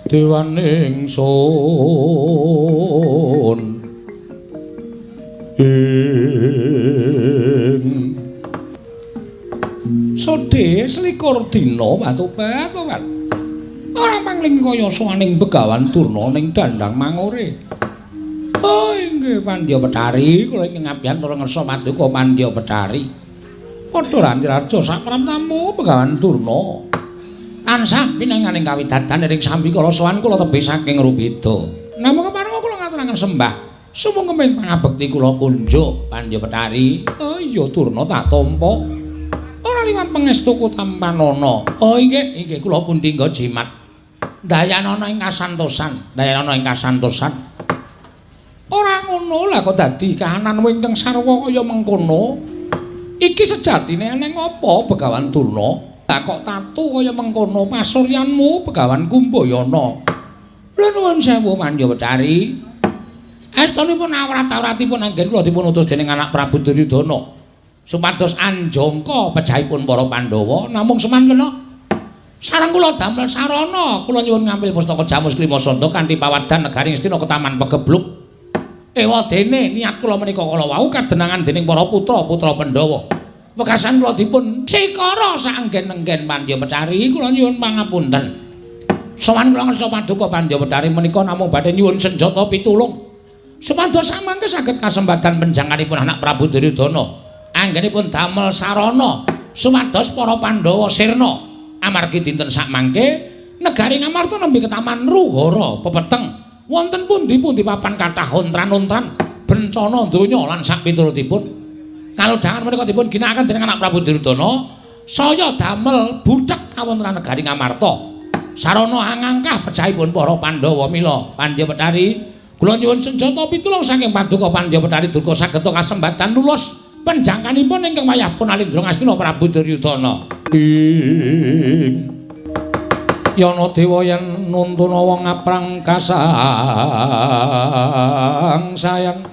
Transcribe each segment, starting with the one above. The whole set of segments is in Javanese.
dewaning sun ing sode selikur dina Patobat Sobat ora mangling kaya sowaning Begawan Durna ning dandang mangore. Oh inggih Pandya Betari kula ingkang ngabdian tur ngersa paduka Pandya Betari padha ranti-raja sapramtamu Begawan Durna tansah pinenganing kawidadan ing sami kala sowan kula tebih saking Rubeda. Namung kepareng kula ngaturaken sembah sumung kemeng pangabekti kula kunjuk Pandya Betari. Oh iya Durna tak tampa ora liwat pangestuku tampanana. Oh inggih kula pundi nggo jimat dayanana ing kasantosan ora ngono lah kok dadi kahanan ingkang sarwa kaya mengkono iki sejatine eneng apa Begawan Durna lah kok tatu kaya mengkono pasuryanmu Begawan Kumbayana. Lha nuwun sewu Pandya Betari astunipun awrat-awratipun anggen kula dipun utus dening anak Prabu Duryudana supados anjangka pejahipun para Pandhawa namung semanten sareng kula damel sarana kula nyuwun ngambil pustaka Jamus Klimasanta kanthi pawadan negari Ngastina Ketaman Pegebluk. Ewadene niat kula menika kala wau kadenangan dening para putra-putra Pandhawa. Wekasan kula dipun sikara saenggen-enggen Pandya Betari kula nyuwun pangapunten. Sowan kula ngersa paduka Pandya Betari menika namung badhe nyuwun senjata pitulung. Supados samangke saged kasembadan penjanganipun anak Prabu Duryudana anggenipun damel sarana sumados para Pandhawa sirna. Amargi dinten sakmangke negari Ngamarta nembe ketaman Ruhara pepeteng wonten pundi-pundi papan kathah ontran-ontran bencana donya lan sak piturutipun kalodhangan menika dipun ginakaken dening anak Prabu Duryudana saya damel buthek kawontenan negari Ngamarta sarana angangkah pejahipun para Pandhawa mila Pandya Betari kula nyuwun senjata pitulung saking paduka Pandya Betari durga saged kasembadan lulus panjangkanipun ingkang wayahipun Alendra Ngastina Prabu Duryudana. Yana dewa yen nuntun wong ngaprang kasang sayang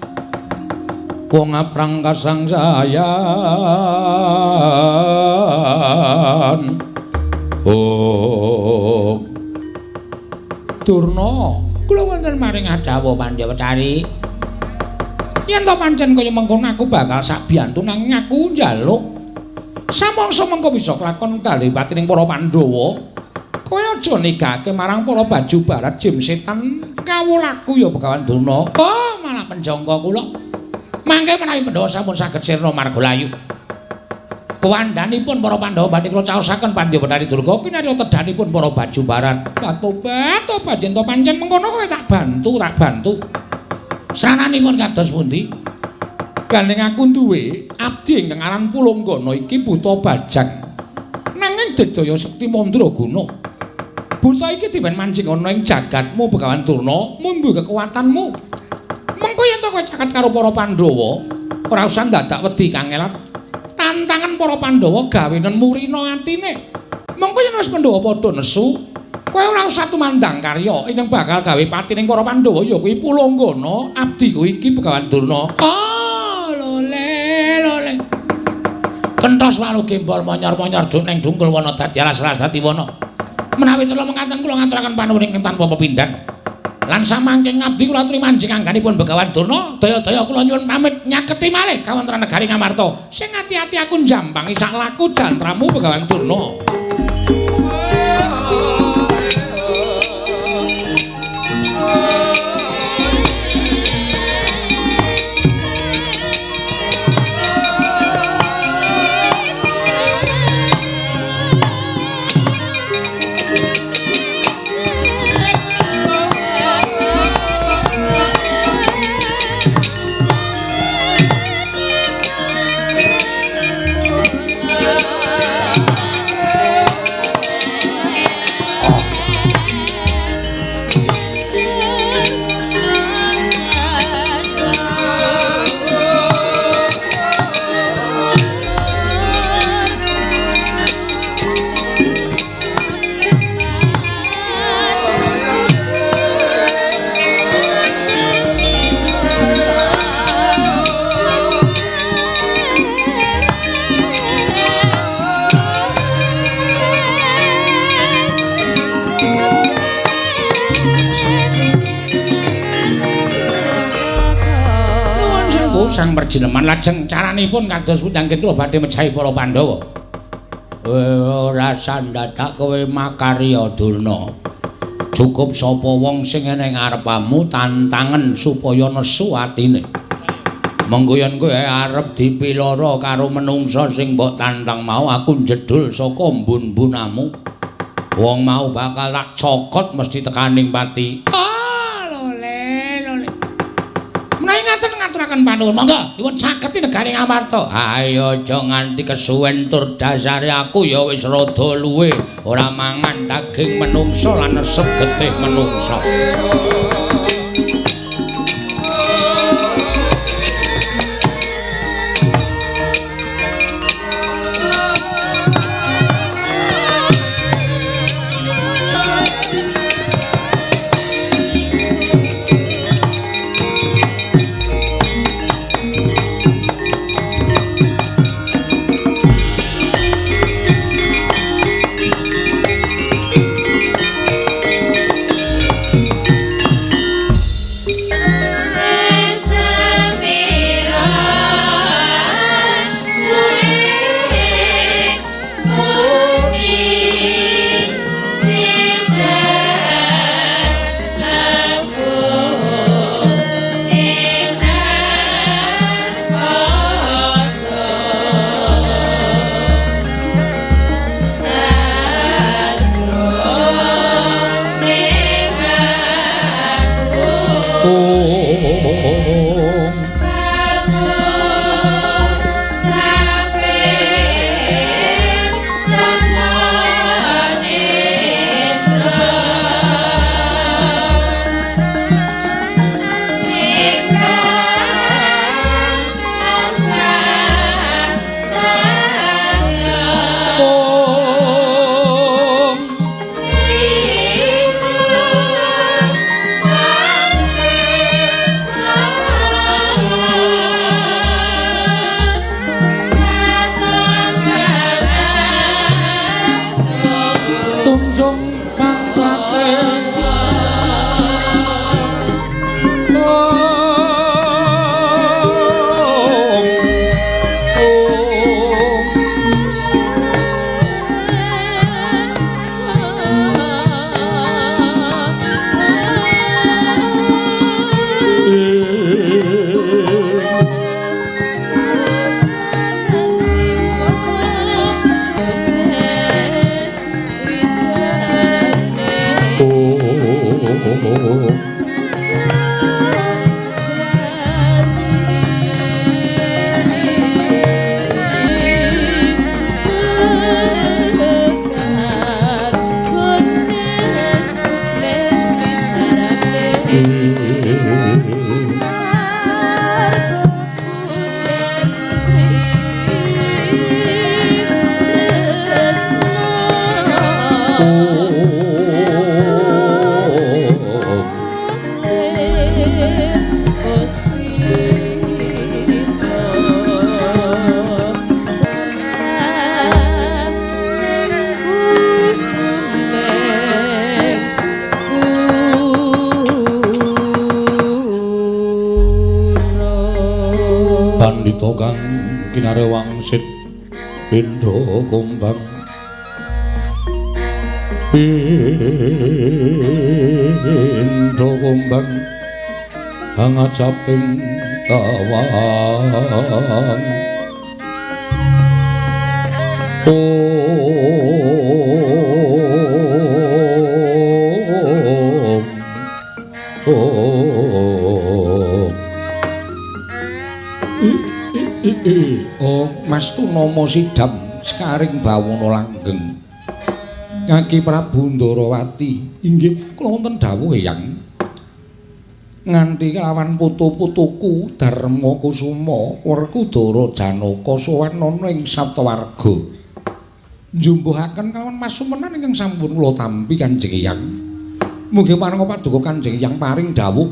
wong ngaprang kasang sayan oh Durna kula wonten maring adawa Pandya Betari yen to pancen kaya mengkono aku bakal sak biyantu nanging aku njaluk samangsa mengko bisa kelakon dalipati ning para Pandhawa kowe aja negake marang para baju barat jim setan kawulaku ya Begawan Durna. Oh malah penjangka kula mangke menawi Pandhawa sampun saged sirna margalayu kuwandanipun para Pandhawa badhe kula caosaken Pandya Betari Durga kinarya tedanipun para baju barat. Tobat yen to pancen mengkono kowe tak bantu Srananipun kados pundi? Gandeng aku duwe abdi ingkang aran Pulanggana iki buta bajang. Nanging dedaya sekti mandraguna. Buta iki diwen mancing ana ing jagatmu Begawan Durna, mumbu kekuatanmu. Mengko yen to kowe caket karo para Pandhawa, ora usah dadak wedi kangelan. Tantangan para Pandhawa gawenen murina atine. Mengko yen wis Pandhawa padha nesu, kowe ora usah tumandang karya ingkang bakal gawe pati ning para Pandhawa ya kuwi Pulanggana, abdiku iki Begawan Durna. Lole. Kenthos walu gembol monyor-monyor ning dungkul wana dadi alas-alas dadi wana. Menawi kula mengatakan kula ngaturaken panuwun ingkang tanpa pepindhan. Lan samangke ngabdi kula aturi manjing angganipun Begawan Durna, daya-daya kula nyuwun pamit nyaketi malih kawontenan negari Ngamarta. Sing ati-ati aku njambangi sak laku jantramu Begawan Durna. sang perjineman lajeng caranipun kados pundi kula badhe mejahi para Pandhawa. Ora sandadak kowe makarya Durna. Cukup sapa wong sing ning ngarepamu tantangen supaya nesu atine. Mengko yen kowe arep dipiloro karo menungsa sing mbok tantang mau aku jedul saka mbun-mbunamu. Wong mau bakal tak cokot mesti tekaning pati. Ngaturaken panuwun monggo dipun sageti negaring Amarta. Ayo aja nganti kesuwen tur dasare aku ya wis rada luwe ora mangan daging menungsa lan resep getih menungsa. Pandhita kang kinarewangsit Indra Kumbang Indra Kumbang angajaping kawang Mas Tunama Sidam Sekaring Bawana Langgeng Ngaki Prabu Ndarawati inggih kula wonten dawuh Eyang nganti kelawan putu-putuku Darma Kusuma Werkudara Janaka sowan ana ing Saptawarga njumbuhaken kelawan pasumenan ingkang sampun kula tampi Kanjeng Eyang mugi parenga paduka Kanjeng Eyang paring dawuh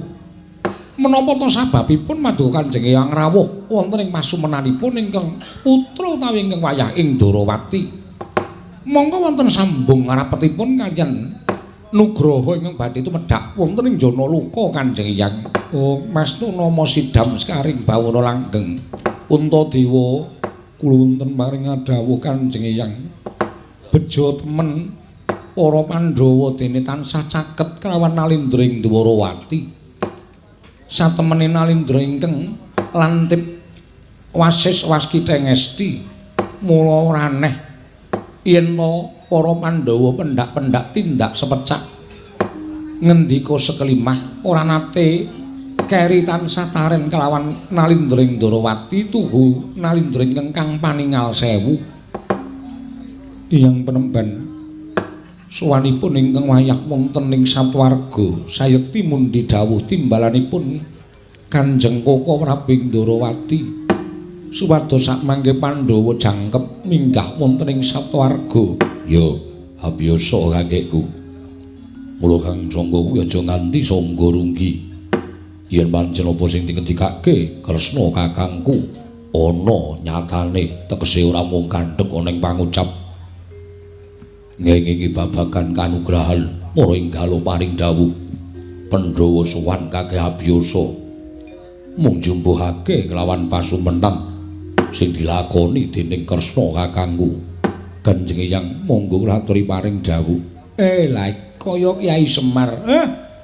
menapa to sababipun paduka Kanjeng Eyang rawuh wonten ing pasumenanipun ingkang putra utawi ingkang wayah ing Ndarawati monggo wonten sambung ngarepetipun kaliyan Nugroho ingkang badhe tumedhak wonten ing jana luka Kanjeng Hyang. Oh, Mastu nama sidam sekaring bawana langgeng. Untadewa kula wonten maring adhawuh Kanjeng Hyang. Bejo temen para Pandhawa dene tansah caket kelawan Nalindra ing Dwarawati. Satemene Nalindra ingkang lantip wasis waskita ngesti mula ora aneh yen para Pandhawa pendak-pendak tindak sepecak ngendika sekelimah ora nate keri tansah taren kelawan Nalindra ing Dwarawati tuhu Nalindra ingkang kang paningal sewu. Iyang Penemban suwanipun ingkang wayah wonten ing Satwarga sayekti mundi dawuh timbalanipun Kanjeng Koko Prabu Ndrawati supados sakmangke Pandhawa jangkep minggah wonten ing Satwarga. Ya, abiyasa kakekku. Mula Kang Sangga kuwi aja nganti sangga runggi. Yen pancen apa sing dingendikake Kresna kakangku ana nyatane tegese ora mung kandhek ana ing pangucap ngengingi babagan kanugrahan para enggal paring dawuh Pandhawa sowan kakek abiyasa mung jumbuhake kelawan pasumenan sing dilakoni dening Kresna kakangku. Kanjeng Hyang monggo ngaturi paring dawuh. Lah kaya Kyai Semar.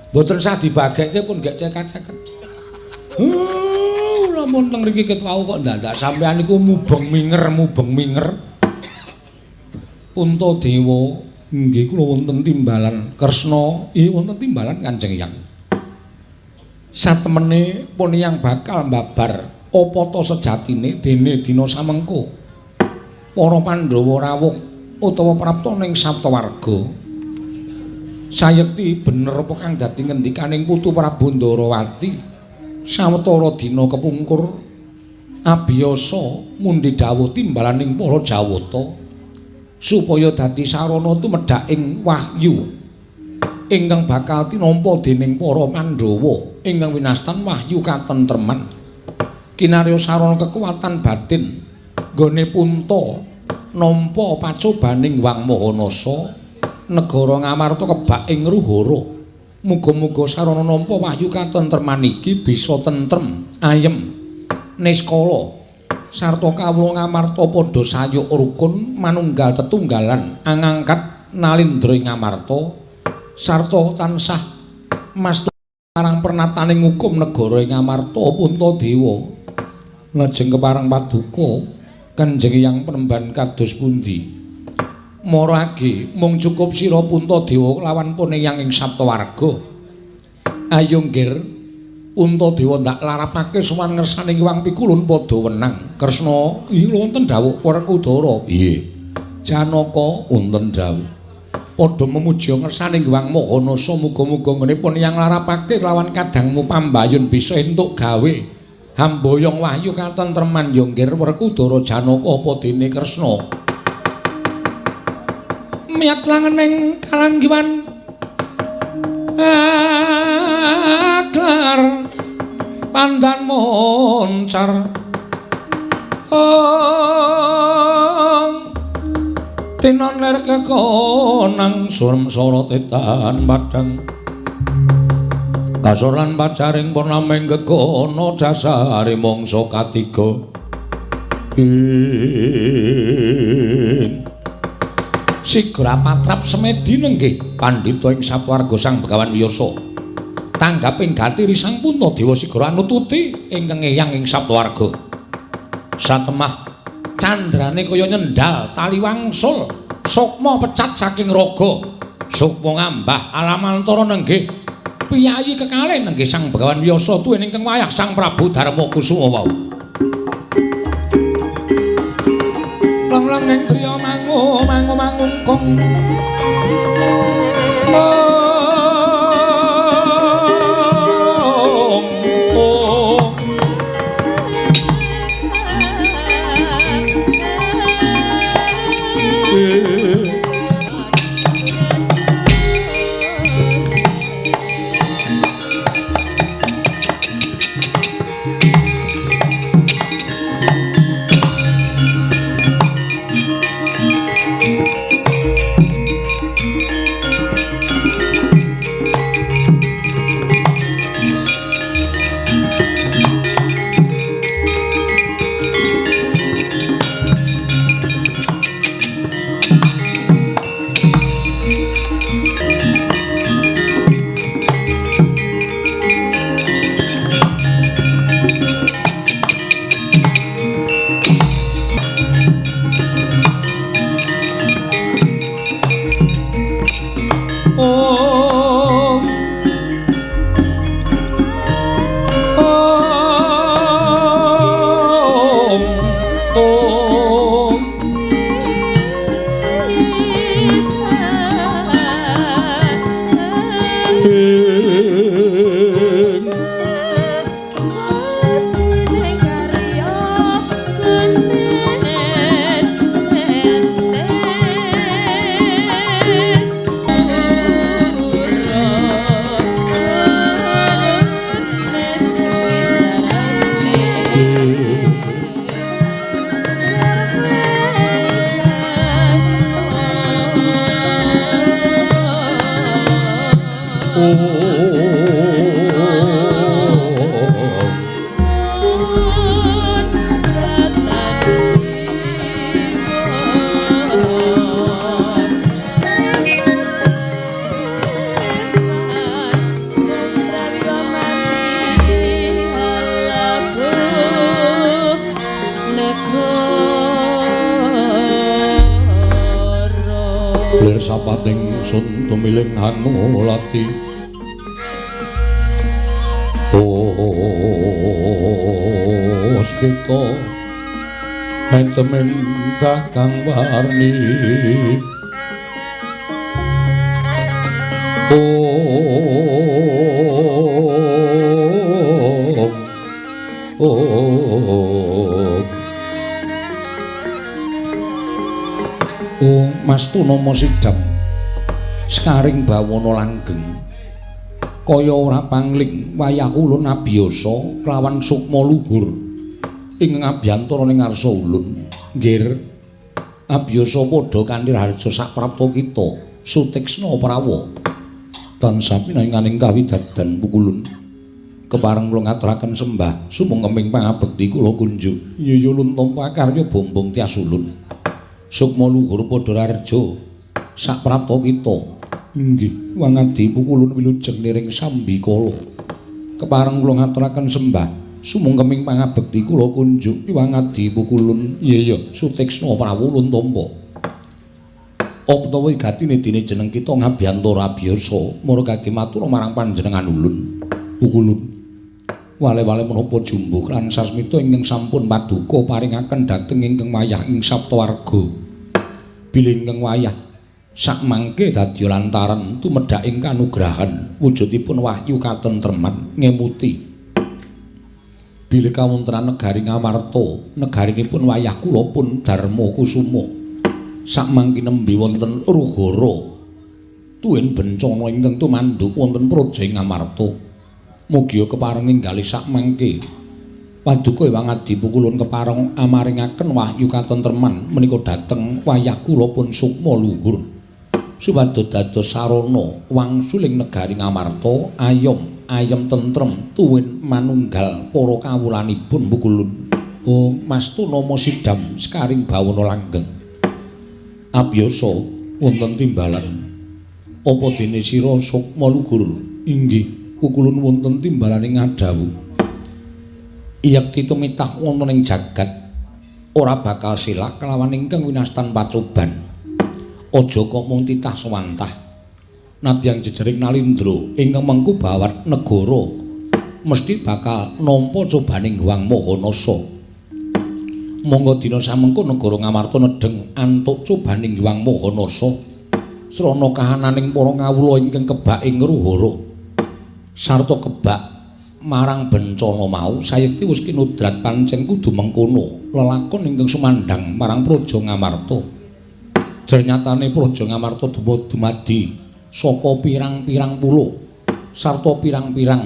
Mboten sah dibagekke pun gak ceket-ceket. Lamun teng mriki ket wau kok ndadak sampean iku mubeng minger. Puntadewa nggih kula wonten timbalan Kresna, wonten timbalan Kanjeng Hyang. Satemene pun yang bakal mbabar apa ta sejatine dene dina samengko para Pandhawa rawuh utawa prapta ning Saptawarga sayekti bener apa kang dadi ngendikaning Putu Prabu Ndrawati sawetara dina kepungkur abiyasa mundi dawuh timbalaning para Jawata supaya dadi sarana tumedhak ing wahyu ingkang bakal tinampa dening para Pandhawa ingkang winastan wahyu katentreman kinarya sarana kekuatan batin nggone Punta nampa pacobaning Wang Mahanasa negara Ngamarta kebak ing ruhara. Muga-muga sarana nampa wahyu katentreman iki bisa tentrem ayem niskala sarta kawula Ngamarta padha sayuk rukun manunggal tetunggalan angangkat Nalindra ing Ngamarta sarta tansah mastu marang pernataning hukum negara ing Ngamarta Puntadewa ngajeng kepareng paduka Kanjeng Hyang Penemban kados pundi maragi mung cukup sira Puntadewa lawan pune yang ing Saptawarga. Ayo nggir Puntadewa ndak larapake sowan ngersaning Wang Pikulun padha wenang. Kresna iki wonten dawuh Werkudara. Iye. Janaka wonten dawuh padha memuji ngersaning Wang Mahanasa muga-muga ngenipun yang larapake lawan kadangmu pambayun bisa entuk gawe hamboyong wahyu katentreman ya nggir Werkudara Janaka apa dene Kresna. Miat langening kalanggiwan aklar pandan moncar tinon ler kekonang surem sorot etan padang kasor lan pacaring purnaming gegono dasare mangsa katiga sigra patrap semedi nenggih pandhita ing Saptawarga Sang Begawan Wiyasa tanggaping gatiri Sang Puntadewa sigra nututi ingkang eyang ing Saptawarga satemah candrane kaya nyendal tali wangsul sukma pecat saking raga sukma ngambah alamantara nenggih piyayi kekalih nenggih Sang Begawan Wiyasa tuwin ingkang wayah Sang Prabu Darmakusuma wau lang-lang ing triya mangungkong Lir sapating sun tumiling Hanulati Spito Mentemen Kakang Warni Mastu Nomo Sidam Skaring bawana langgeng kaya ora pangling wayah ulun abiyasa klawan sukma luhur ing abyantaraning ngarsa ulun nggir abiyasa padha kanthi harja saprapta kita Sutiksna Prawa tansah pinanganing kawidadan pukulun kepareng kula ngaturaken sembah sumengkeming pangabekti kula kunjuk yuyulun tampa karya bombong tias ulun sukma luhur padha harja saprapta kita inggih wangadi pukulun wilujeng niring sambikala kepareng kula ngaturaken sembah sumengkeming pangabekti kula kunjuk wangadi pukulun iya Sutiksna Prawulun tampa apa wigatine dene jeneng kita ngabyantara abiyasa marang matur marang panjenengan ulun pukulun wale-wale menapa jumbuh lan sasmita ingkang sampun paduka paringaken dhateng ingkang wayah ing saptawarga bilih ingkang wayah sakmangke dadi lantaran tumedhaking kanugrahan wujudipun wahyu katentreman ngemuti bilih kawontenan negari Ngamarta negarinipun wayah kula pun Darma Kusuma sakmangke nembe wonten Ruhara tuwin bencana ingkang tumandhuk wonten praja Ngamarta mugi kepareng inggalih sakmangke paduka wangadi pukulun kepareng amaringaken wahyu katentreman menika dhateng wayah kula pun sukma luhur supados dados sarana wangsuling negari Ngamarta ayem tentrem tuwin manunggal para kawulanipun pukulun Mastu Nomo Sidam Skaring bawana langgeng abiyasa wonten timbalan apa dene sira sukma luhur inggih pukulun wonten timbalaning ngadawu iyek tumitah wonten ing jagat ora bakal silak kelawan ingkang winastan pacoban aja kok mung titah swantah nadyan jejering Nalindra ingkang mengku bawat negara mesti bakal nampa cobaning Hyang Mahanasa monggo dina samengko negara Ngamarta nedheng antuk cobaning Hyang Mahanasa srana kahananing para kawula ingkang kebak ing Ruhara sarta kebak marang bencana mau sayekti wis kinudrat pancen kudu mengkono lelakon ingkang sumandhang marang praja Ngamarta ternyatane praja Ngamarta dumadi saka pirang-pirang pulo sarta pirang-pirang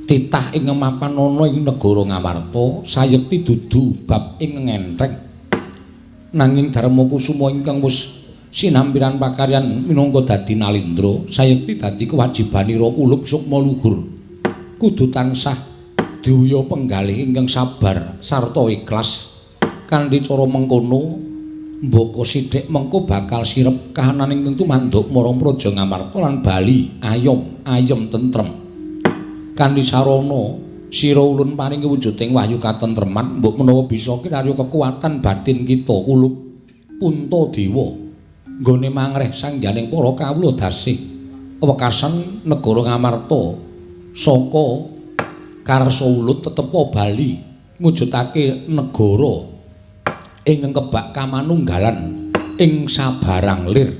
titah ing mapan ana ing negara Ngamarta sayekti dudu bab ing ngentheng nanging Darma Kusuma ingkang wis sinampiran pakaryan minangka dadi Nalindra sayekti dadi kewajibanira kulup sukma luhur kudu tansah diuya penggalih ingkang sabar sarta ikhlas kanthi cara mengkono mboko sithik mengko bakal sirep kahanan ingkang tumandhuk marang praja Ngamarta lan bali ayem tentrem kanthi sarana sira ulun paringi wujuding wahyu katentreman mbok menawa bisa kirarya kekuatan batin kita kulup Puntadewa nggone mangreh sangganing para kawula dasih wekasan negara Ngamarta saka karsa ulun tetepa bali ngujudake negara ingkang kebak kamanunggalan ing sabarang lir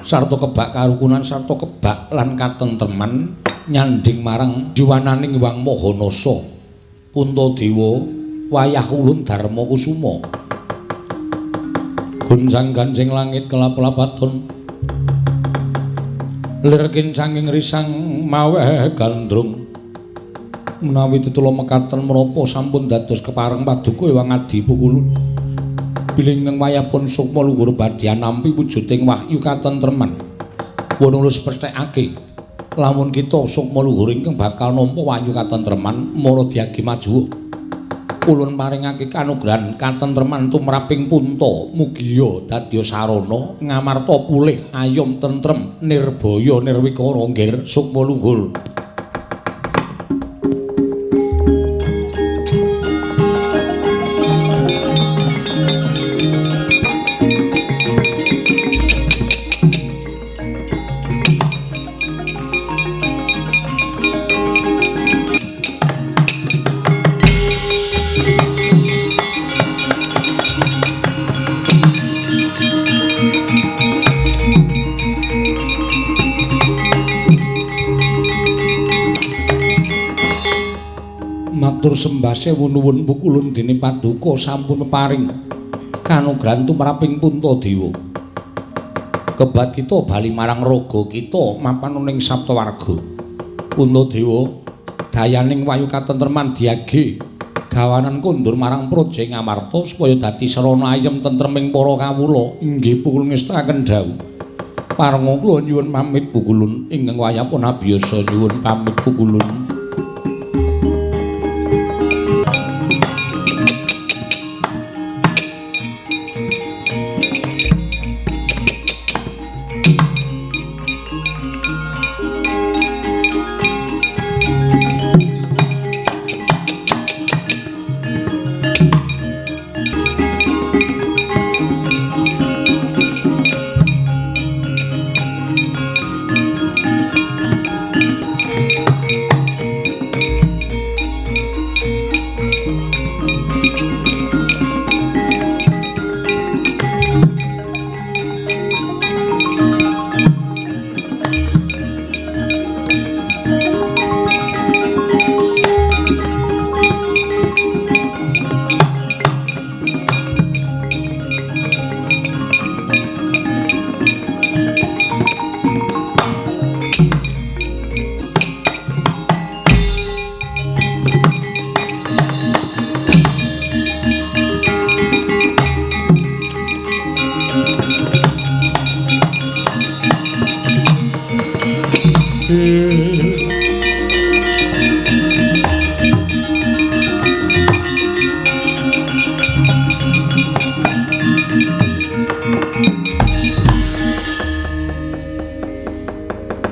sarta kebak karukunan sarta kebak lan katentreman nyanding marang juwananing Wang Mahanasa Puntadewa wayah ulun Darma Kusuma gunjang ganjing langit kelap-lapaton lirkin sanging risang maweh gandrung menawi titula mekaten menapa sampun dados kepareng paduka Ewang Adi Pukulun bilinging wayahipun sukma luhur badhe nampi wujuding wahyu katentreman wonulus pesthekake lamun kita sukma luhur ingkang bakal nampa wahyu katentreman mara diagi maju ulun maringake kanugrahan katentreman tumraping Punta mugiya dadya sarana ngamarta pulih ayom tentrem nirbaya nirwikara nggir sukma luhur matur sembah sewu nuwun Pukulun dene paduka sampun peparing kanugrahan tumraping Puntadewa kebat kita bali marang raga kita mapan ning Saptawarga Puntadewa dayaning wayu katentreman diage gawanan kondur marang Praja Ngamarta supaya dadi sarana ayem tentreming para kawula inggih Pukulun ngestakaken dawuh parenga kula nyuwun pamit Pukulun ingkang wayahipun abiyasa nyuwun pamit Pukulun.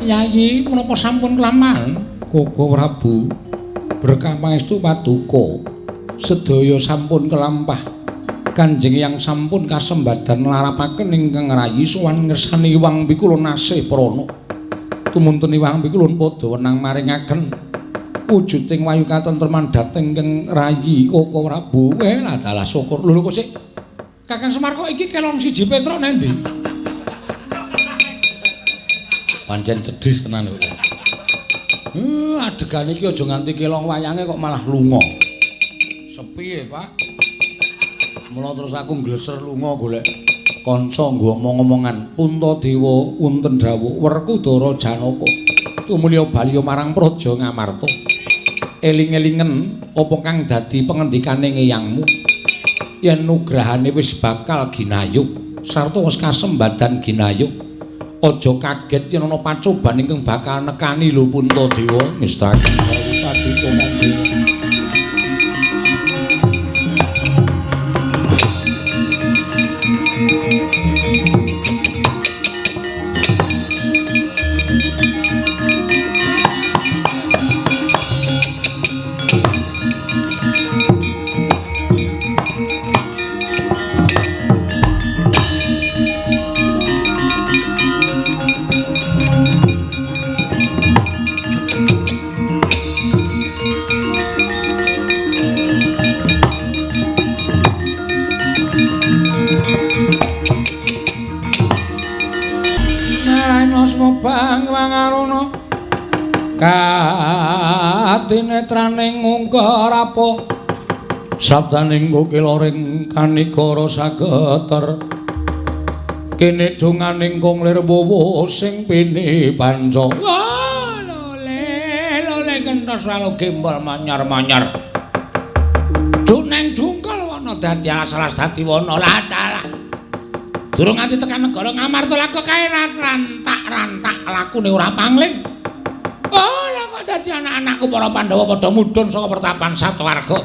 Yayi menapa sampun kelamaan Koko Prabu berkah pangestu paduka sedaya sampun kelampah Kanjeng yang sampun kasembadan larapaken ingkang rayi sowan ngersani Wang Pikulun asih prana tumuntun Wang Pikulun padha wenang maringaken wujuding wayu katentreman dhateng ingkang rayi Koko Prabu dalah syukur lho kok sik Kakang Semar kok iki kelong siji Petruk nang ndi pancen cedhis tenan kok. Adegan iki aja nganti kelong wayange kok malah lunga. Sepi ya, Pak. Mula terus aku ngleser lunga golek kanca nggo omong-omongan. Puntadewa wonten dawuh Werkudara Janaka. Tumulya bali marang Praja Ngamarta. Eling-elingen apa kang dadi pengendikane ngeyangmu. Yen nugrahane wis bakal ginayuh sarta wis kasembadan ginayuh. Aja kaget yen ana pacoban ingkang bakal nekani lho Puntadewa ngestakaken paduka monggo. bang wangarono katinetraning ngungkar apa sabdaning kukiloring kanikara sageter kene donganing konglir wowo sing pini panca lole kentos walu gembol manyar-manyar duneng dungkal wana dadi alas-alas dadi wana latalah durung nganti tekan negara Ngamarta laku kae rantak-rantak lakune ora pangling lha kok dadi anak-anakku para Pandhawa padha mudhun saka pertapan Satwarga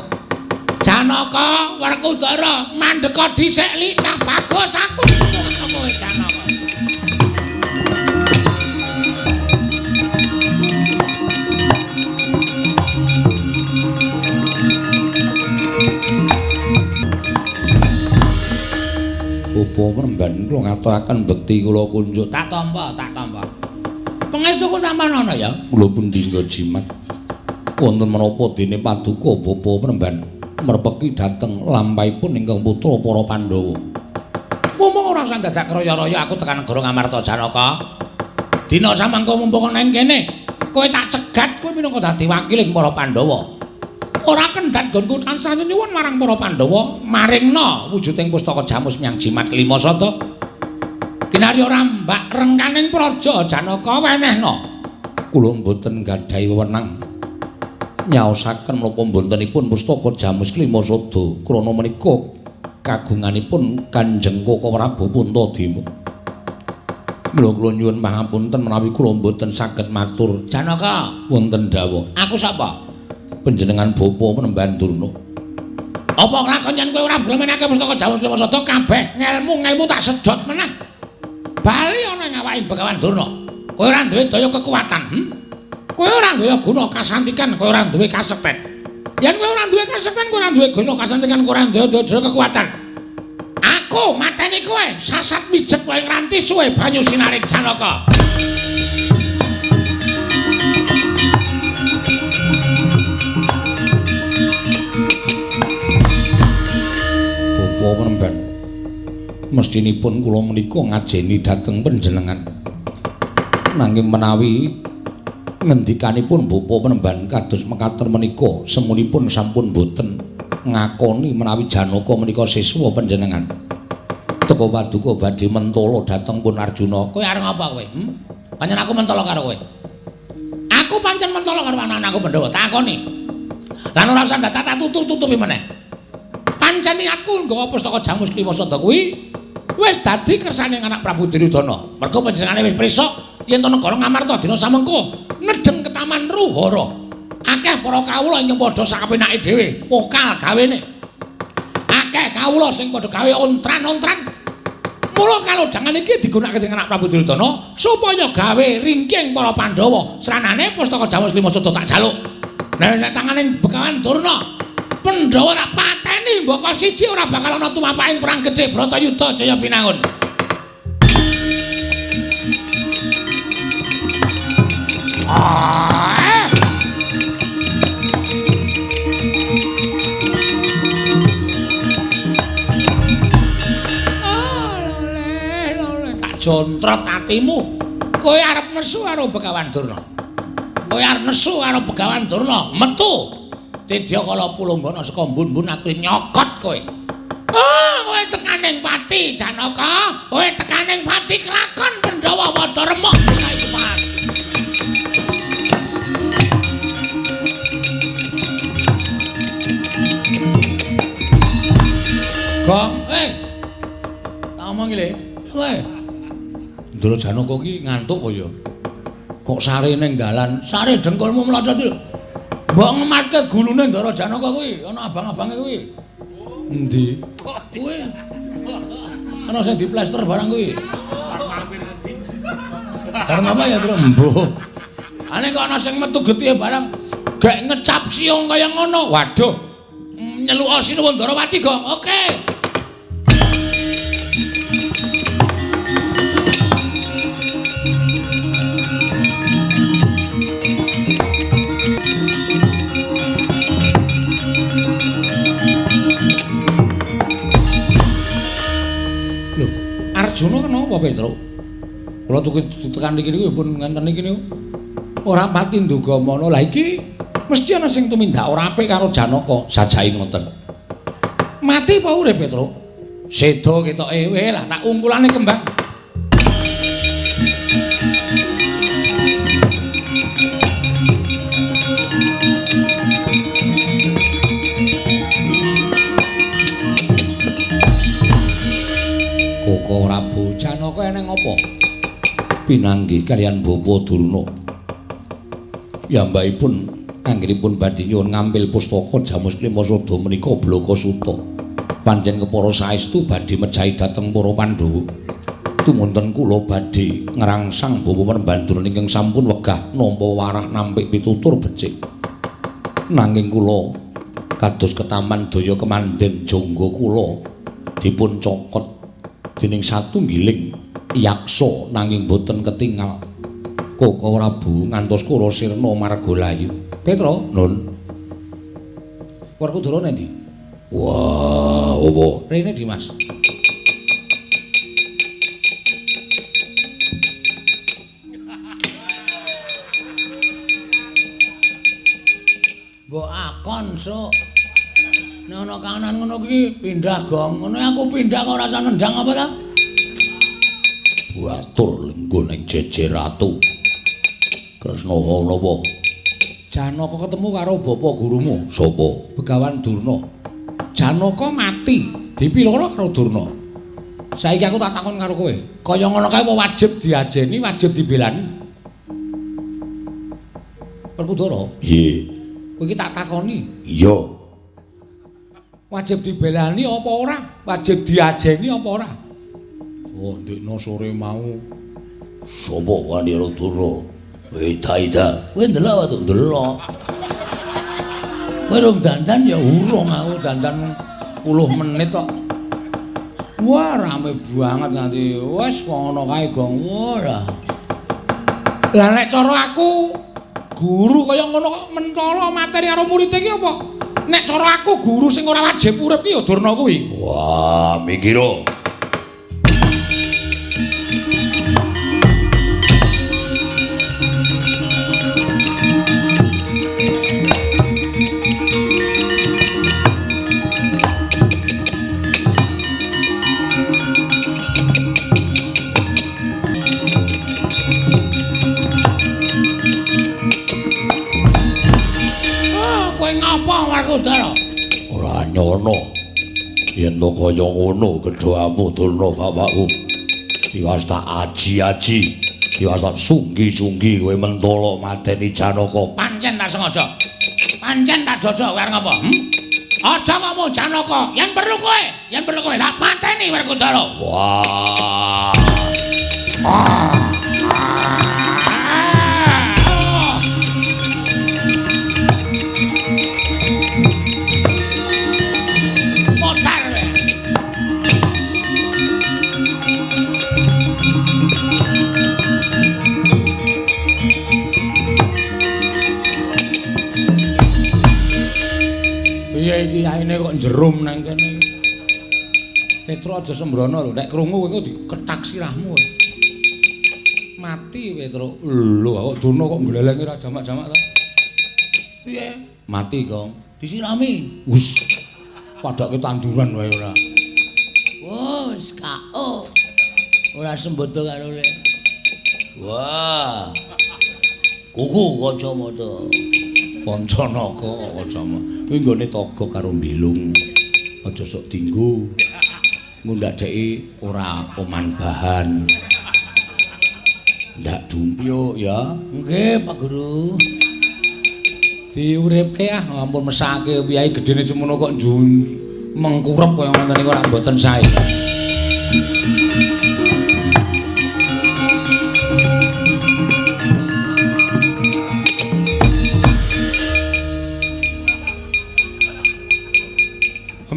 Janaka Werkudara mandeka dhisik li cah bagus aku kowe Janaka Bapa Mremban kula ngaturaken bekti kula kunjuk tak tampa pangestu kula tampan ana ya kula pendhingga jimat wonten menapa dene paduka Bapa Mremban merpeki dhateng lampahipun ingkang putra para Pandhawa momong ora usah dadak kroyo-royo aku tekan negara Ngamarta Janaka dina samangka mumpung ana ing kene kowe tak cegat kowe minangka dadi wakiling para Pandhawa ora kendhat gonku tansah nyuwun marang para Pandhawa maringna wujuding pustaka Jamus Myang Jimat Kelima Sada kinarya rambak rengkaning praja Janaka wenehna kula mboten gadhahi wewenang nyaosaken menapa bontenipun pustaka Jamus Kelima Sada krana menika kagunganipun Kanjeng Koko Prabu Puntadewa mula kula nyuwun pangapunten menawi kula mboten saged matur Janaka wonten dawuh aku sapa panjenengan Bapa Mremban Durna. Apa kelakon yen kowe ora glemenake pustaka Jamus Kelima Sada kabeh ngelmu tak sedot meneh. Bali ana ing awake Begawan Durna. Kowe ora duwe daya kekuatan. Kowe ora duwe guna kasantikan, kowe ora duwe kasekten. Yen kowe ora duwe kasekten, kowe ora duwe guna kasantikan, kowe ora duwe daya kekuatan. Aku mateni kowe, sasat mijet kowe nganti suwe banyu sinaring Janaka. Mremban mestinipun kula menika ngajeni dhateng panjenengan nanging menawi ngendikanipun Bapa Mremban kados mekaten menika semunipun sampun boten ngakoni menawi Janaka menika siswa panjenengan teka paduka badhe mentala dhateng pun Arjuna kowe areng apa kowe pancen aku mentala karo kowe aku pancen mentala karo anak-anakku Pandhawa takoni lan ora usah dadak tutup-tutupi meneh pancen niatku nggawa pustaka Jamus Kelima Sada kuwi wis dadi kersaning anak Prabu Duryudana. Merga panjenengane wis prisa yen to negara Ngamarta dina samengko nedheng ke Taman Ruhara. Akeh para kawula ingkang padha sakepenake dhewe pokal gawene. Akeh kawula sing padha gawe ontran-ontran. Mula kalodhangan iki digunakake dening anak Prabu Duryudana supaya gawe ringking para Pandhawa. Sranane pustaka Jamus Kelima Sada tak jaluk. Nek tanganing Begawan Durna Pandhawa ora pateni mbaka siji ora bakal ana tumapaking perang gedhe Bratayuda Jaya Pinangun. Lole tak jontrot atimu. Kowe arep nesu karo Begawan Durna. Kowe arep nesu karo Begawan Durna, metu. Tidya kala pulunggana saka mbun-mbun aku nyokot kowe. Kowe tekaning pati Janaka, kowe tekaning pati kelakon Pandhawa padha remuk ora iku Pak. Gong, tak omong iki le. Kowe. Ndara Janaka iki ngantuk kok ya. Kok sare ning dalan, sare dengkulmu mlocot iki. Mbok ngematke gulune Ndara Janaka kuwi, ana abang-abange kuwi. Endi? Kuwi. Ana sing diplester barang kuwi. Barang apa ya, Tru? Mbuh. Ane kok ana sing metu getih barang gek ngecap siung kaya ngono. Waduh. Nyeluk Sinuwun Ndarawati, Gong. Oke. Arjuna kenapa, Petruk? Kula tekan niki niku pun ngenten niki niku. Ora pati ndugamana. Lah iki mesti ana sing tumindak ora apik karo Janaka. Sajai ngoten. Mati apa urip, Petro? Sedo ketoke. Lah tak ungkulane kembang. Koko Prabu Janaka eneng apa? Pinanggih kaliyan Bapa Durna. Yambakipun anggenipun badhe nyuwun ngambil pustaka Jamus Klimasada menika Blaka Suta. Panjen kepara saestu badhe mejahi dhateng para Pandhawa. Tumunten kula badhe ngrangsang Bapa Pembanduna ingkang sampun wegah nampa warah nampik pitutur becik. Nanging kula kados ketaman daya kemanden jangga kula dipun cokot dening satunggiling yaksa nanging boten ketingal. Koko Prabu ngantos kula sirna Margalayu. Petra, Nun. Werkudara nendi? Wah, apa? Rene Dimas. Mbok akon, Sok. Nek ana kahanan ngono kuwi pindah gong. Ngono aku pindah kok rasa nendang apa ta? Batur lenggo ning jejer ratu. Kresna napa? Janaka ketemu karo bapa gurumu. Sapa? Begawan Durna. Janaka mati, dipiloro karo Durna. Saiki aku tak takon karo kowe. Kaya ngono kae apa wajib diajeni, wajib dibelani? Werkudara? Nggih. Kowe iki tak takoni. Iya. Wajib dibelani apa ora? Wajib diajeni apa ora? Oh, ndekno sore mau. Sapa Wanira Durna? Ida. Kowe ndelok wae to, ndelok. Kowe rung dandan ya urung aku dandan 10 menit kok. Wah, rame banget nganti wis ngono kae gong. Ora. Lah nek cara aku guru kaya ngono kok mentolo materi karo murid iki apa? Nek cara aku guru sing ora wajib urip ki ya Durna kuwi. Wah, mikiro. Werkudara. Ora nyono. Yen to kaya ngono gedhamu Durna bapakku. Diwas tak aji-aji. Diwas tak sunggi-sunggi kowe mentolo mateni Janaka. Pancen tak sengaja. Pancen tak dodok karo ngapa? Aja ngomong Janaka. Yen perlu kowe tak pateni Werkudara. Wah. Iki aine kok jerum nang kene. Petra aja sembrono lho, nek krungu kowe diketak sirahmu. Mati Petra. Lho, kok Durna kok mblelengi ra jamak-jamak ta? Piye? Mati, Kong. Disirami. Wus. Padake tanduran wae ora. Wis KO. Ora sembodo karo le. Wah. Kuku Kacamata. Pancanaka Kacamata. Kuwi nggone taga karo mbilung. Aja sok dinggo. Ngundhadeki ora oman bahan. Ndak dumpyo ya. Nggih, Pak Guru. Diuripke ampun mesake piyai gedene semono kok mengkurep kaya ngoten niku ora mboten sae.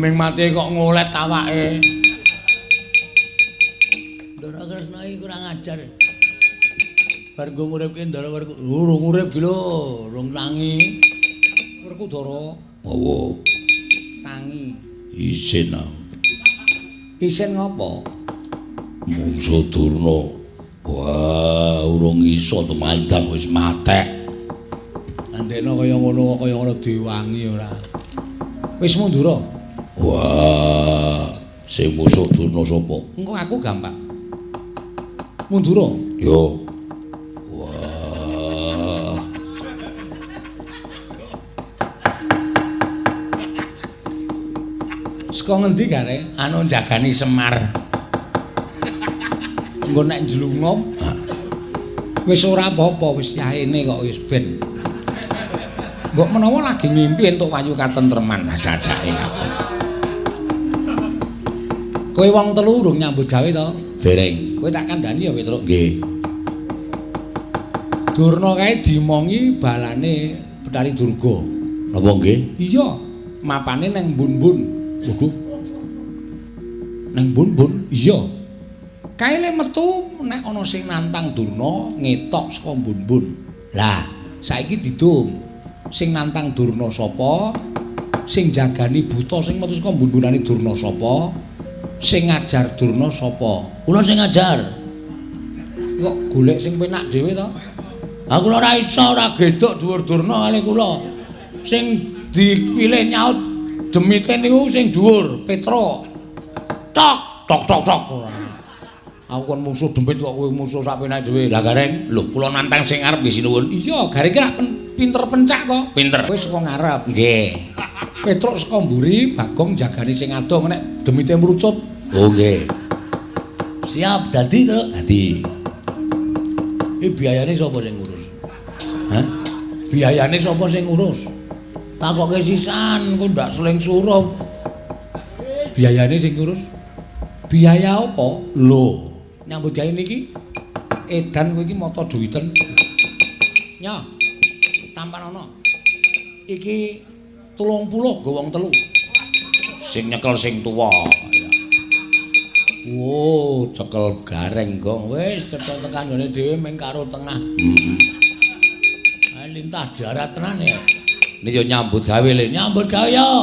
Ming mati kok ngolet awake. Ndara Kresna iki kurang ajar. Bar nggo nguripke Ndara urung urip iki lho, rung tangi. Werkudara. Mawa. Tangi. Isin. Isin ngopo? Mungsa Durna Wah, urung iso tumandang wis matek. Andekno kaya ngono diwangi ora. Wis mundura. Wah, sing musuh Durna sapa? Engko aku gampang. Mundura. Yo. Wah. Saka ngendi gare? Anu jagani Semar. Engko nek njlunga wis ora apa-apa, wis yaene kok wis ben. Mbok menawa lagi ngimpi entuk wayu katentreman sajake kabeh. Kowe wong telu urung nyambut gawe to? Dereng. Kowe tak kandhani ya Petruk. Nggih. Durna kae dimongi balane Betari Durga. Napa nggih? Iya, mapane nang mbun-mbun. Waduh. Nang mbun-mbun? Iya. Kae le metu nek ana sing nantang Durna ngetok saka mbun-mbun. Lah, saiki didum. Sing nantang Durna sapa? Sing jagani buta sing metu saka mbun-mbunane Durna sapa? Sing ngajar Durna sapa? Kula sing ngajar. Kok golek sing penak dhewe to? Aku ora iso ora gedhok dhuwur Durna kali kula. Sing dipilih nyaut demite niku sing dhuwur, Petra. Tok. Aku kon musuh dempit kok kowe musuh sapenake dhewe. Lah Gareng, lho kula nantang sing arep nggih sinuwun. Iya, Gareng ki pinter pencak to. Pinter. Kowe saka ngarep. Nggih. Petruk saka mburi, Bagong jagani sing adong nek demite mrucut. Oh nggih. Siap dadi to? Dadi. Iki biayane sapa sing ngurus? Hah? Biayane sapa sing ngurus? Takoke sisan, kok ndak seling suruh. Biayane sing ngurus? Biaya apa? Lho, nyambut gawe niki edan kowe iki mata duwiten. Nya. Tampan ana. Iki 30 go wong telu. Sing nyekel sing tuwa. Wo, cekel Gareng gong. Wis cetha tekan ngene dhewe ming karo tengah. Ah lintah darat tenan ya. Ini yo nyambut gawe le, nyambut gawe yo.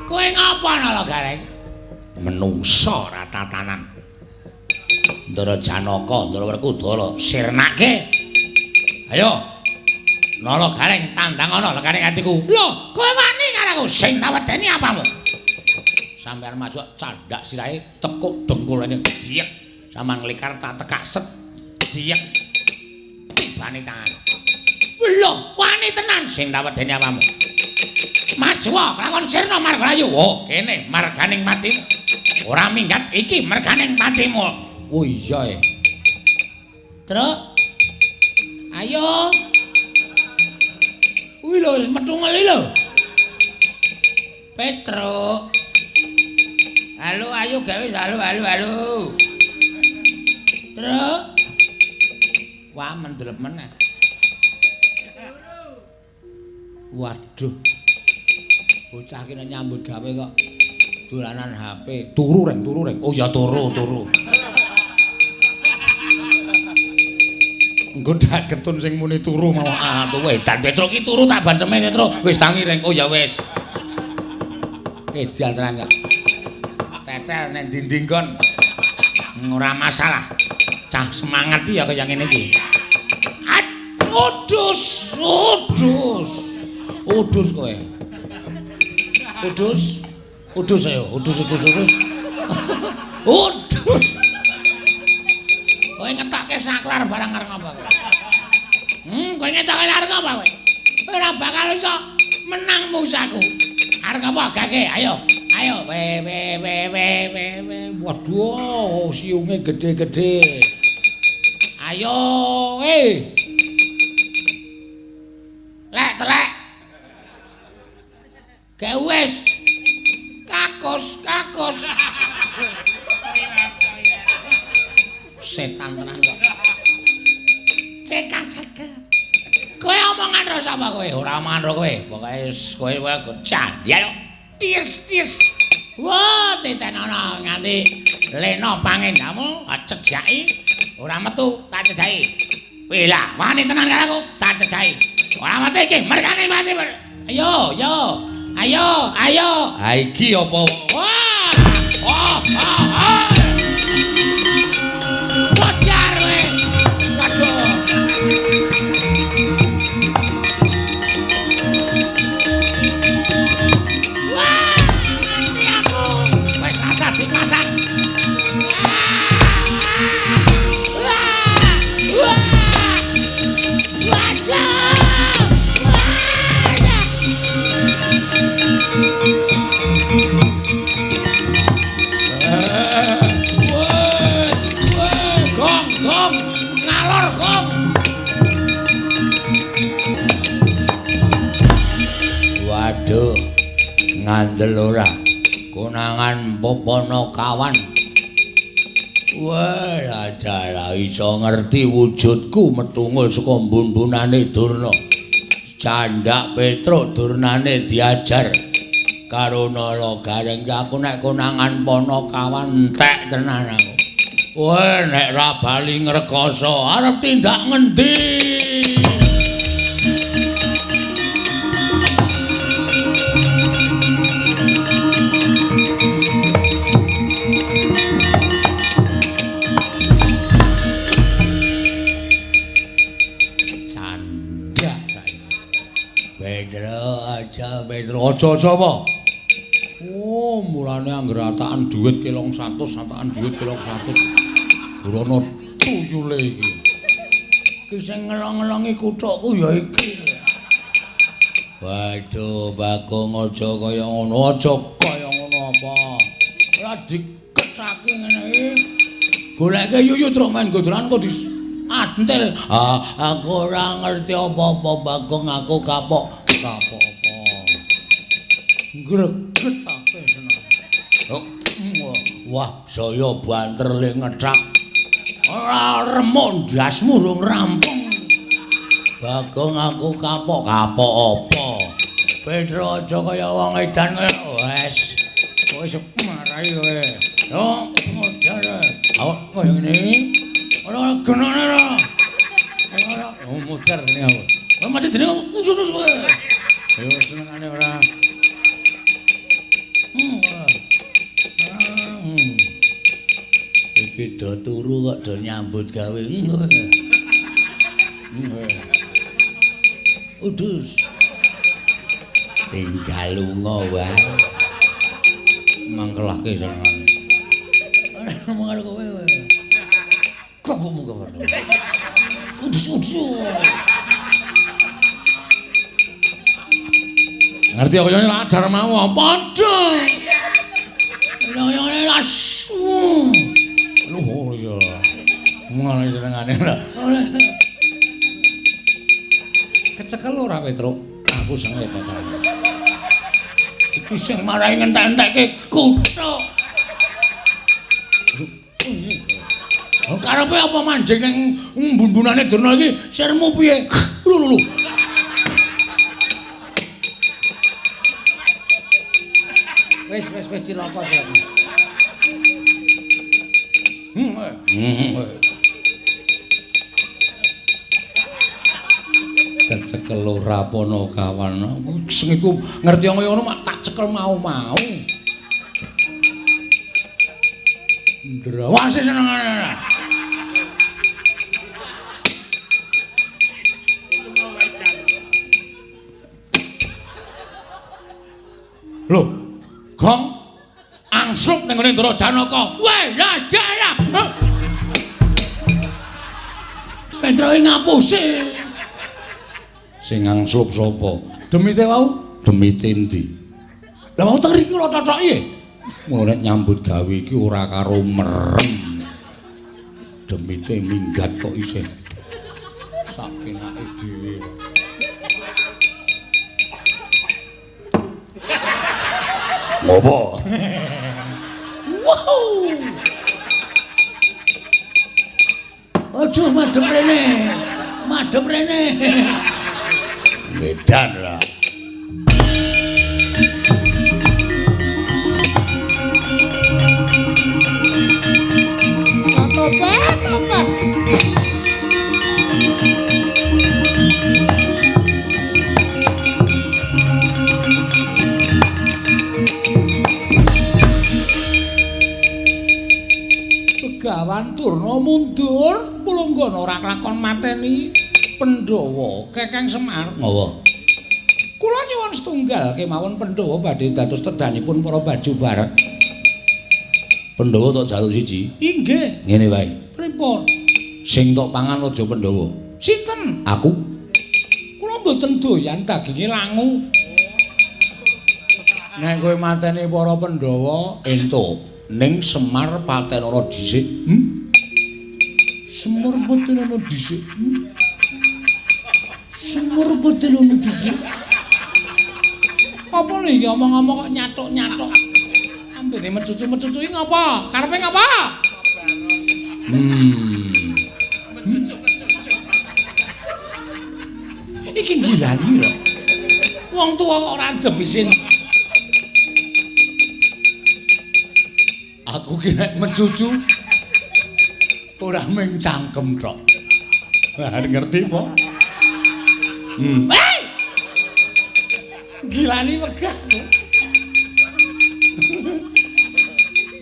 Kowe ngapa ana Gareng? Menungso ra tatanan. Ndara Janaka, Ndara Werkudara sirnake. Ayo. Nala Gareng tandang ana lekane atiku. Lho, kowe wani karo aku Sing tawedeni apamu? sampeyan maju candak sirahe tekuk dengkulane diek. Sampeyan nglikar tak tekak set diek. Tibane tangan. Lho, wani tenan Sing tawedeni apamu? maju lakon sirna margayu. Oh, kene marganing matimu. Ora minggat iki marganing matimu. Oh iya e. Truk. Ayo. Wih lho, wis metu ngeli lho. Petruk. Halo, ayo gawe halo. Truk. Wah, mendelep meneh. Waduh. Bocah ki nyambut gawe kok dolanan HP. Turu reng. Oh ya turu. Engko dak ketun sing muni turu mau tuwe. Dan Petruk ki turu tak banteme Petruk. Wis tangi reng. Oh ya wis. Dianteran kok. Tetel nek dinding kon. Ora masalah. Cah semangat ya kaya ngene iki. Udus kowe. Udus ayo, udus. Udus. Kowe ngetokke saklar barang arep apa kowe? Kowe ngetokke arep apa kowe? Ora bakal iso menang musaku. Arep apa gage? Ayo. Waduh, siunge gede-gede. Ayo, Telek. Kae wis. Kakus. Setan tenan kok. Cekak. Kowe omongan karo sapa kowe? Ora omongan karo kowe. Pokoke kowe candya yo. Tis. Wah, titenono nganti lena pangendhamu cejaki. Ora metu tak cejaki. Piye lah, wani tenan karo aku, tak cejaki. Ora metu iki, mergane mati. Ayo, yo. Ayo, ayo. Ha iki apa? Wah! Oh, oh, oh. Wajar kowe. Waduh. Wah! Mati aku. Wis rasa dipasang. Gong, ngalor gong. Waduh, ngandel ora. Konangan popono kawan. Wah, dalah iso ngerti wujudku metungul saka mbun-bunane Durna. Candak Petruk Durnane diajar karo Nala Gareng. Aku nek konangan pono kawan entek tenan aku. Wah, nek ra bali ngrekoso arep tindak ngendi? Candak. Pedro aja apa? Oh, mulane anggere atakan dhuwit kilong 100, atakan dhuwit kilong 100. Burono tuyule iki. Ki sing ngelong-ngelongi kuthukku ya iki. Waduh, Bagong aja kaya ngono, aja kaya ngono apa. Ora dikethake ngene iki. Goleke yuyu truk main godolan kok diantil. Aku ora ngerti apa-apa, Bagong, aku kapok. Kapok apa? Gregetake seneng. Wah, saya banter le ngethak. Ora remuk ndasmu rung rampung. Bagong, aku kapok. Kapok apa? Pedro aja kaya wong edan wes. Kowe sep marai kowe. Yo, ngojar. Awak kaya ngene. Ora genane ora. Ora mujar ngene aku. Ora mati dene usus kowe. Yo senengane ora. Iki do turu kok do nyambut gawe. Udus. Tinggal lunga wae. Mangkelake senengane. Ngomong karo kowe. Kopmu kowe. Udus. Ngerti kaya ngene ajar mau padha. Kaya asu. Lho iya. Ngono senengane ora. Kecekel ora Petruk? Aku seneng pacarane. Iki sing marai ngentek-entekke kuthuk. Karepe apa manjing ning mbun-bunane Durna iki? Sirmu piye? Lho. Wis cilaka ya. Kecekel ora pono kawan. Sing iku ngerti kaya ngono mak tak cekel mau-mau. Ndrawase senengane. Lho, Gong angslup ning ngene Ndara Janaka. Weh, ya jaya. Pedro ngapusi. Sing angslup sapa? Demite wau? Demite endi? Lah wau teng iki lho totoki. Ngono nek nyambut gawe iki ora karo merem. Demite minggat kok isih. Sak penake dhewe. Ngopo? Wow! Aduh madhep rene. Madhep rene. Medan lah. Begawan Durna mundur mulunggono ora kelakon mateni Pandhawa Kakang Semar. Ngawa. Kula nyuwun setunggal kemawon Pandhawa badhe dados tedanipun para baju baret. Pandhawa tok jaluk siji. Inggih. Ngene wae. Pripun? Sing tok pangan aja Pandhawa. Sinten? Aku. Kula mboten doyan daginge langu. Nek kowe mateni para Pandhawa entuk ning Semar patenana dhisik. Semar patenana dhisik. Semar patenana dhisik. Apa lho iki omong-omong kok nyatuk-nyatuk. Ambene mencucu-mencucuki ngapa? Karepe ngapa? Iki gilani lho. Wong tuwa kok ora adep isin. Aku ki nek mencucu ora mung cangkem tok. Wah, ngerti po? Gilani megah.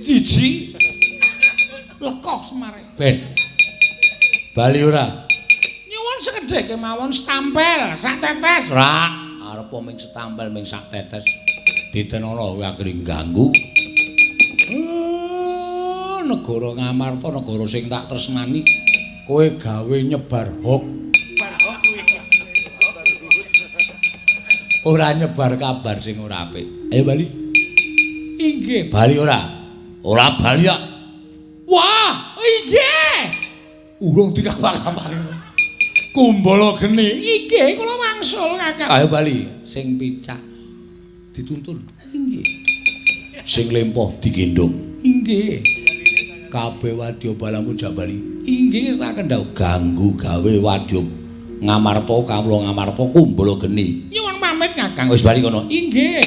Jiji. Lekoh semare. Ben. Bali ora? Nyuwun sekedhik kemawon stampel sak tetes. Ora, arep ming setampel ming sak tetes. Ditenana kowe akhire ganggu. Negara Ngamarta negara sing tak tresnani. Kowe gawe nyebar hoax. Ora nyebar kabar sing ora apik. Ayo bali. Inggih. Bali ora? Ora bali ya. Wah, inggih. Urung dikapak-kapaki. Kumbala geni. Inggih, kula wangsul Kakang. Ayo bali, sing picak dituntun. Inggih. Sing lempoh digendong. Inggih. Kabeh wadya balamu jak bali. Inggih tak kendhau. Ganggu gawe wadya Ngamarta kawula Ngamarta kumbala geni. Nyuwun pamit Kakang. Wis bali kono. Inggih.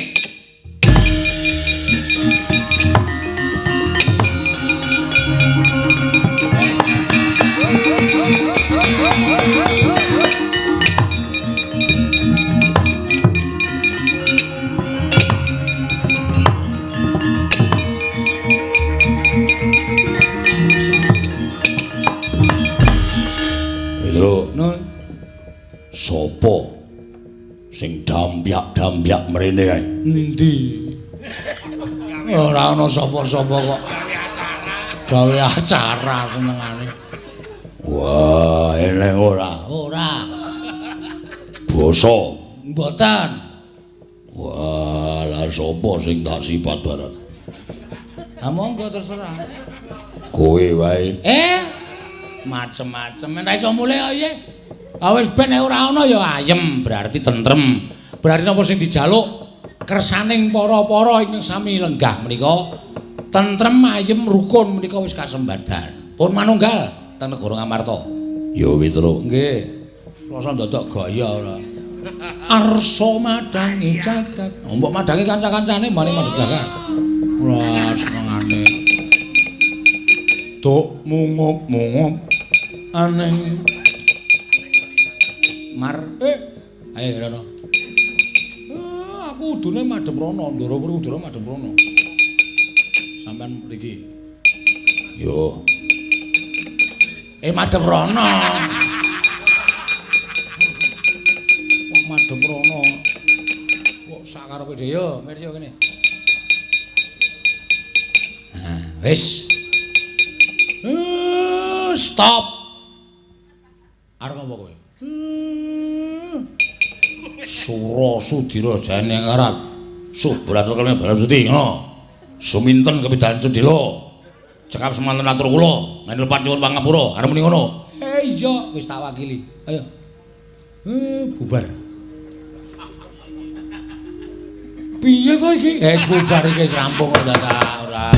Nun. Sopo sing dampyak-dampyak mrene ae? Endi? Ora ana sapa-sapa kok. Gawe acara senengane. Wah, eneng ora? Ora. Basa. Mboten. Wah, lah sapa sing tak sipat barat? Ha monggo terserah. Kowe wae. Macem-macem nek iso mulih kok piye? Ah wis ben nek ora ana ya ayem, berarti tentrem. Berarti napa sing dijaluk kersaning para-para ing sami lenggah menika tentrem ayem rukun menika wis kasembadan. Pun manunggal teng negara Ngamarta. Ya Witro. Nggih. Rasa ndodok gaya ora. Arsa madangi jagat. Mbok madangi kanca-kancane mari madhep jagat. Wah, senengane. Tuk mungup-mungup aneng Mar ayo rono. Aku udune madhep rono, Ndara Wrudara madhep rono. Sampeyan mriki. Yo. Madhep rono. Wah, madhep rono. Kok sakarepe dhewe yo, mir yo kene. Wis. Stop. Arep apa kowe? Sura Sudira jane ngaran. Subrat kelme balap seti ngono. Suminten kepidahan Sudira. Cekap semanten atur kula, ngene lepat nyuwun pangapura. Arep muni ngono. Iya, wis tak wakili. Ayo. Bubar. Piye to iki? Bubar iki rampung ora.